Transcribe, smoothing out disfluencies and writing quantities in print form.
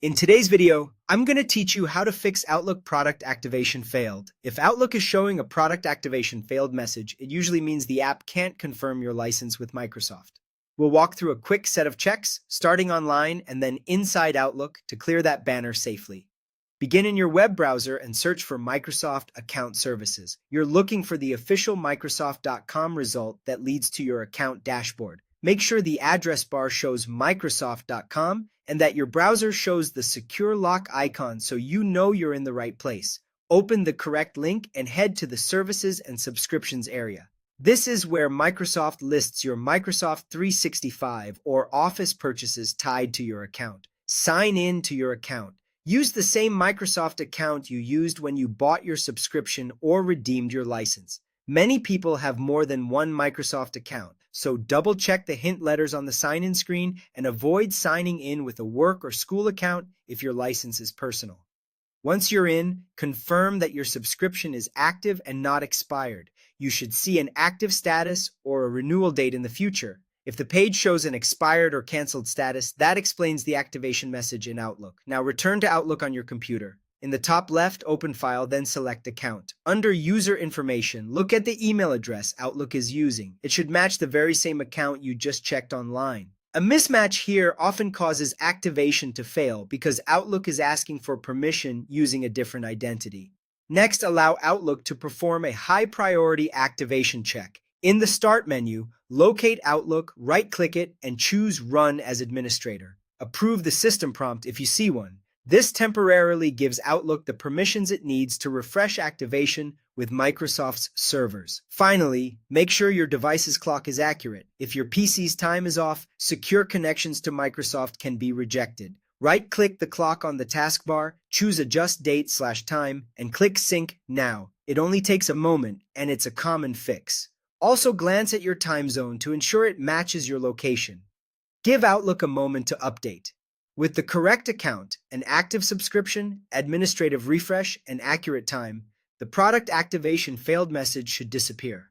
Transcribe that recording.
In today's video, I'm going to teach you how to fix Outlook product activation failed. If Outlook is showing a product activation failed message, it usually means the app can't confirm your license with Microsoft. We'll walk through a quick set of checks, starting online and then inside Outlook to clear that banner safely. Begin in your web browser and search for Microsoft Account Services. You're looking for the official Microsoft.com result that leads to your account dashboard. Make sure the address bar shows Microsoft.com and that your browser shows the secure lock icon so you know you're in the right place. Open the correct link and head to the Services and Subscriptions area. This is where Microsoft lists your Microsoft 365 or Office purchases tied to your account. Sign in to your account. Use the same Microsoft account you used when you bought your subscription or redeemed your license. Many people have more than one Microsoft account, so double-check the hint letters on the sign-in screen and avoid signing in with a work or school account if your license is personal. Once you're in, confirm that your subscription is active and not expired. You should see an active status or a renewal date in the future. If the page shows an expired or canceled status, that explains the activation message in Outlook. Now return to Outlook on your computer. In the top left, open File, then select Account. Under User Information, look at the email address Outlook is using. It should match the very same account you just checked online. A mismatch here often causes activation to fail because Outlook is asking for permission using a different identity. Next, allow Outlook to perform a high-priority activation check. In the Start menu, locate Outlook, right-click it, and choose Run as Administrator. Approve the system prompt if you see one. This temporarily gives Outlook the permissions it needs to refresh activation with Microsoft's servers. Finally, make sure your device's clock is accurate. If your PC's time is off, secure connections to Microsoft can be rejected. Right-click the clock on the taskbar, choose Adjust Date/Time, and click Sync Now. It only takes a moment, and it's a common fix. Also glance at your time zone to ensure it matches your location. Give Outlook a moment to update. With the correct account, an active subscription, administrative refresh, and accurate time, the product activation failed message should disappear.